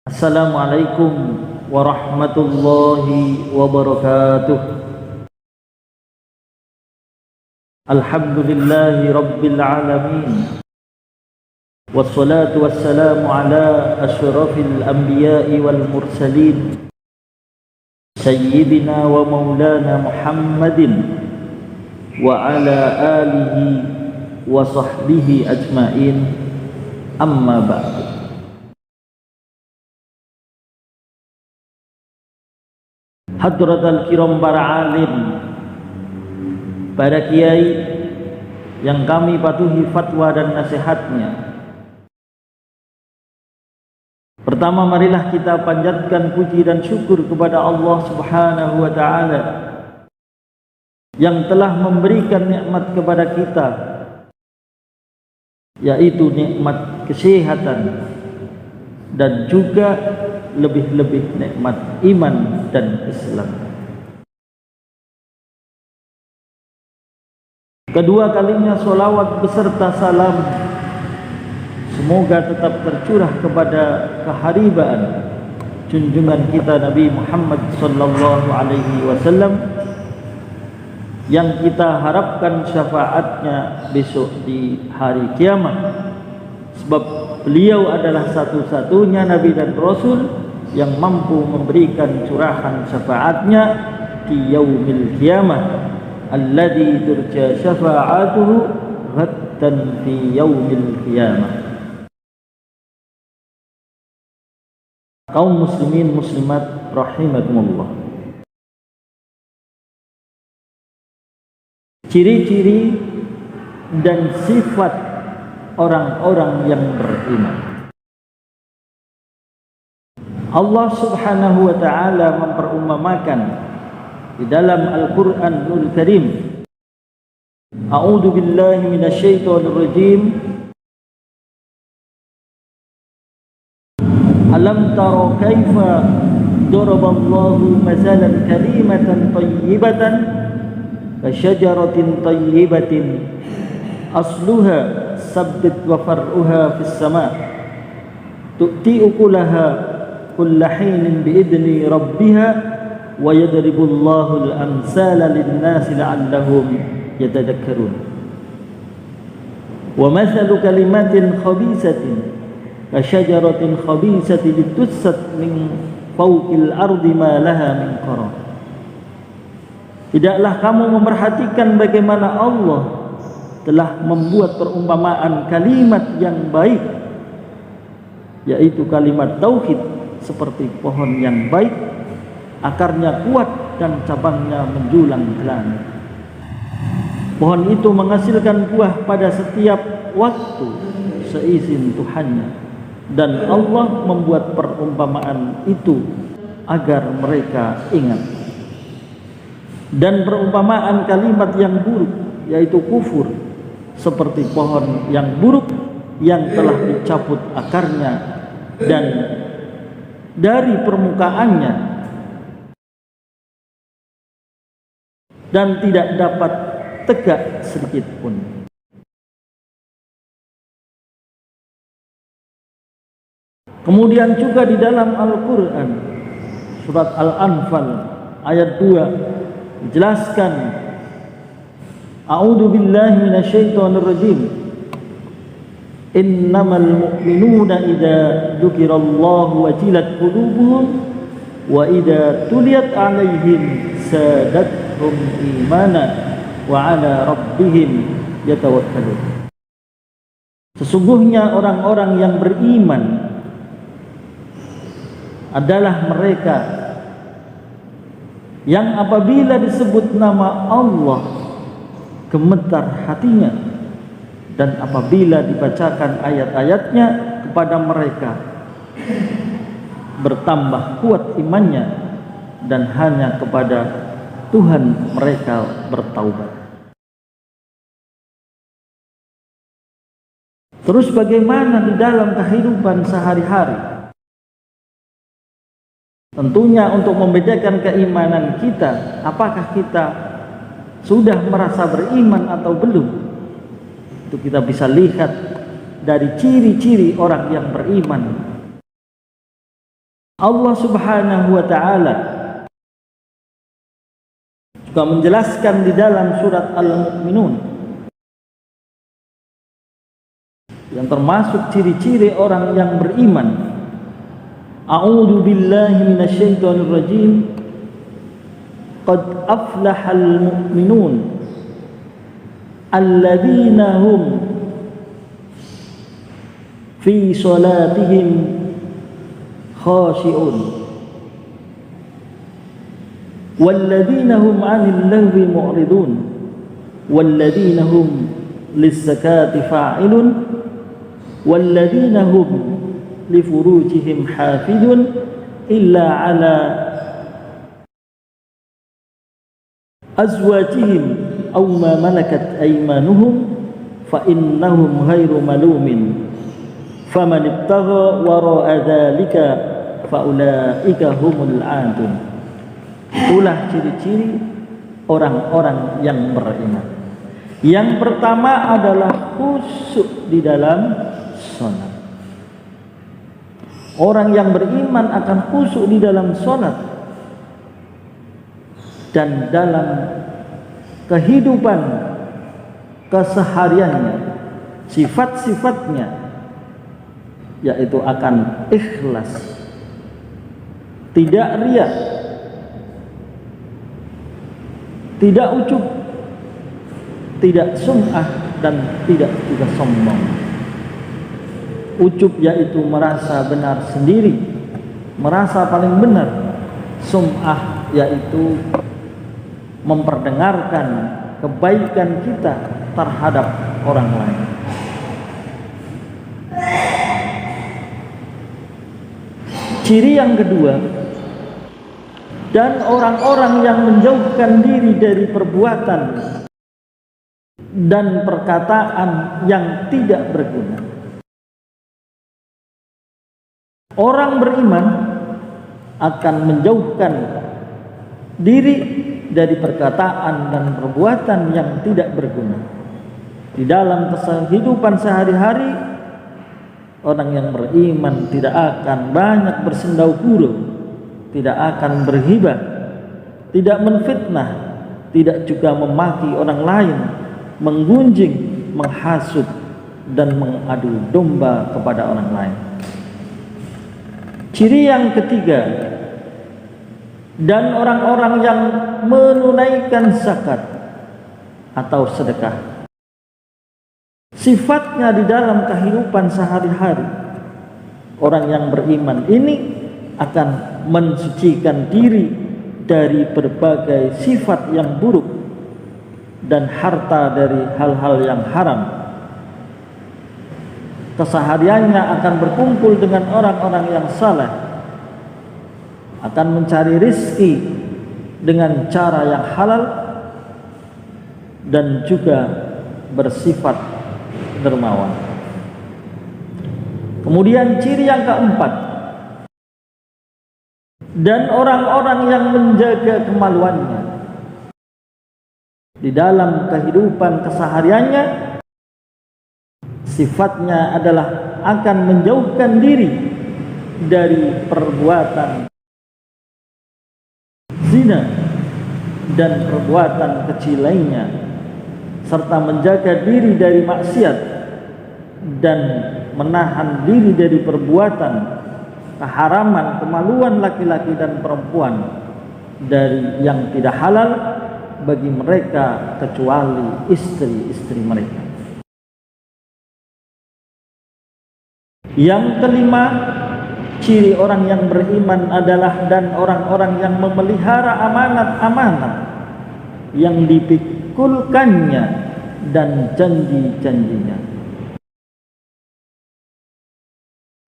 Assalamualaikum warahmatullahi wabarakatuh. Alhamdulillahi rabbil alamin. Wassalatu wassalamu ala asyrafil anbiya'i wal mursalin Sayyidina wa maulana Muhammadin wa ala alihi wa sahbihi ajma'in. Amma ba'du. Hadratal kiram, para alim, para kiai yang kami patuhi fatwa dan nasihatnya. Pertama, marilah kita panjatkan puji dan syukur kepada Allah Subhanahu wa ta'ala yang telah memberikan nikmat kepada kita, yaitu nikmat kesehatan dan juga lebih-lebih nikmat iman dan Islam. Kedua kalinya solawat beserta salam semoga tetap tercurah kepada keharibaan junjungan kita Nabi Muhammad sallallahu alaihi wasallam yang kita harapkan syafaatnya besok di hari kiamat, sebab beliau adalah satu-satunya Nabi dan Rasul yang mampu memberikan curahan syafaatnya di yaumil qiyamah, alladzi turja syafa'atuhu ghaddan fi yaumil qiyamah. Kaum muslimin muslimat rahimakumullah, ciri-ciri dan sifat orang-orang yang beriman. Allah Subhanahu wa ta'ala memperumpamakan di dalam Al-Qur'anul Karim, A'udzu billahi minasyaitonir rajim. Alam tara kaifa daraballahu masalan kalimatan thayyibatan kasyajaratin thayyibatin asluha sabit wa far'uha fis sama' tu'ti ukulaha kulla hinin biidni rabbiha wa yadribullahu al-amsala lin-nasi la'allahum yatadhakkarun. Wa mathalu kalimatin khabisatin kasyajaratin khabisatin litussat min fawqil ardi ma laha min qarar. Tidaklah kamu memperhatikan bagaimana Allah telah membuat perumpamaan kalimat yang baik, yaitu kalimat tauhid, seperti pohon yang baik, akarnya kuat dan cabangnya menjulang ke langit. Pohon itu menghasilkan buah pada setiap waktu seizin Tuhannya, dan Allah membuat perumpamaan itu agar mereka ingat. Dan perumpamaan kalimat yang buruk, yaitu kufur, seperti pohon yang buruk yang telah dicabut akarnya dan dari permukaannya dan tidak dapat tegak sedikit pun. Kemudian juga di dalam Al-Quran surat Al-Anfal ayat 2 dijelaskan, A'udzu billahi minasyaitonir rajim. Innamal mu'minuna idza dzukirallahu wajilat qulubuhum wa idza tuliyat 'alaihim zadatuhum imana wa 'ala rabbihim yatawakkalun. Sesungguhnya orang-orang yang beriman adalah mereka yang apabila disebut nama Allah gemetar hatinya, dan apabila dibacakan ayat-ayatnya kepada mereka bertambah kuat imannya, dan hanya kepada Tuhan mereka bertaubat. Terus bagaimana di dalam kehidupan sehari-hari? Tentunya untuk membedakan keimanan kita, apakah kita sudah merasa beriman atau belum, itu kita bisa lihat dari ciri-ciri orang yang beriman. Allah Subhanahu wa taala juga menjelaskan di dalam surat Al-Mu'minun yang termasuk ciri-ciri orang yang beriman. A'udzu billahi minasyaitonir rajim. Qad aflahal mu'minun alladzina hum fi salatihim khashi'un walladzina hum 'anil lagwi mu'ridun walladzina hum lis-zakati fa'ilun walladzina hum li furujihim hafidun illa 'ala azwajihim aw ma malakat aymanuhum fa innahum ghairu malumin faman ibtagha wara'a dzalika fa ulaika humul 'adun. Itulah ciri-ciri orang-orang yang beriman. Yang pertama adalah khusyuk di dalam salat. Orang yang beriman akan khusyuk di dalam salat dan dalam kehidupan kesehariannya, sifat-sifatnya yaitu akan ikhlas, tidak riya, tidak ujub, tidak sum'ah, dan tidak juga sombong. Ujub yaitu merasa benar sendiri, merasa paling benar. Sum'ah yaitu memperdengarkan kebaikan kita terhadap orang lain. Ciri yang kedua, dan orang-orang yang menjauhkan diri dari perbuatan dan perkataan yang tidak berguna. Orang beriman akan menjauhkan diri dari perkataan dan perbuatan yang tidak berguna. Di dalam kehidupan sehari-hari, orang yang beriman tidak akan banyak bersendau gurau, tidak akan berghibah, tidak menfitnah, tidak juga memaki orang lain, menggunjing, menghasut, dan mengadu domba kepada orang lain. Ciri yang ketiga, dan orang-orang yang menunaikan zakat atau sedekah, sifatnya di dalam kehidupan sehari-hari, orang yang beriman ini akan mensucikan diri dari berbagai sifat yang buruk dan harta dari hal-hal yang haram. Kesehariannya akan berkumpul dengan orang-orang yang saleh, akan mencari rizki dengan cara yang halal, dan juga bersifat dermawan. Kemudian ciri yang keempat, dan orang-orang yang menjaga kemaluannya di dalam kehidupan kesehariannya, sifatnya adalah akan menjauhkan diri dari perbuatan zina dan perbuatan kecil lainnya, serta menjaga diri dari maksiat dan menahan diri dari perbuatan keharaman, kemaluan laki-laki dan perempuan dari yang tidak halal bagi mereka kecuali istri-istri mereka. Yang kelima, ciri orang yang beriman adalah dan orang-orang yang memelihara amanat-amanat yang dipikulkannya dan janji-janjinya.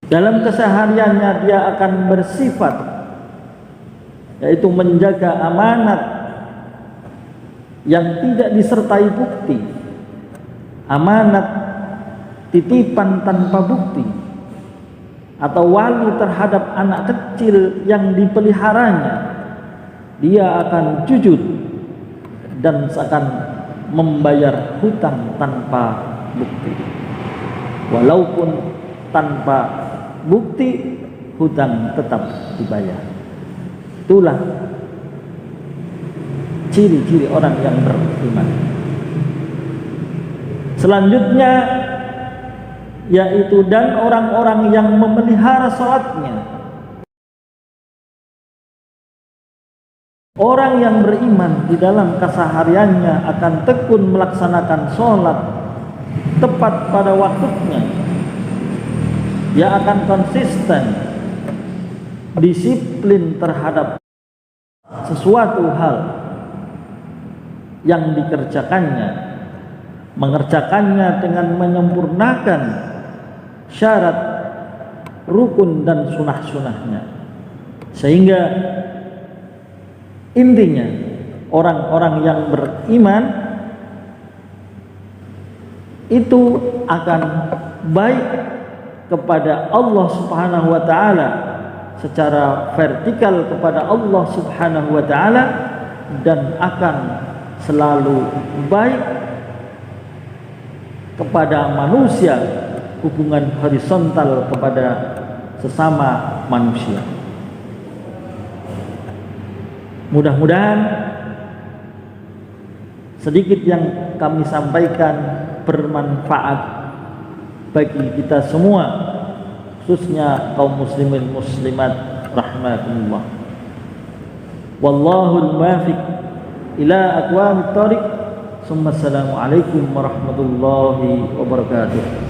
Dalam kesehariannya dia akan bersifat yaitu menjaga amanat yang tidak disertai bukti, amanat titipan tanpa bukti, atau wali terhadap anak kecil yang dipeliharanya. Dia akan jujur dan akan membayar hutang tanpa bukti. Walaupun tanpa bukti, hutang tetap dibayar. Itulah ciri-ciri orang yang beriman. Selanjutnya yaitu dan orang-orang yang memelihara salatnya. Orang yang beriman di dalam kesehariannya akan tekun melaksanakan sholat tepat pada waktunya. Dia akan konsisten, disiplin terhadap sesuatu hal yang dikerjakannya, mengerjakannya dengan menyempurnakan syarat, rukun dan sunah-sunahnya. Sehingga intinya orang-orang yang beriman itu akan baik kepada Allah Subhanahu wa taala secara vertikal kepada Allah Subhanahu wa taala, dan akan selalu baik kepada manusia, hubungan horizontal kepada sesama manusia. Mudah-mudahan sedikit yang kami sampaikan bermanfaat bagi kita semua, khususnya kaum muslimin muslimat rahmatullah. Wallahul muwaffiq ila aqwamit thoriq. Assalamualaikum warahmatullahi wabarakatuh.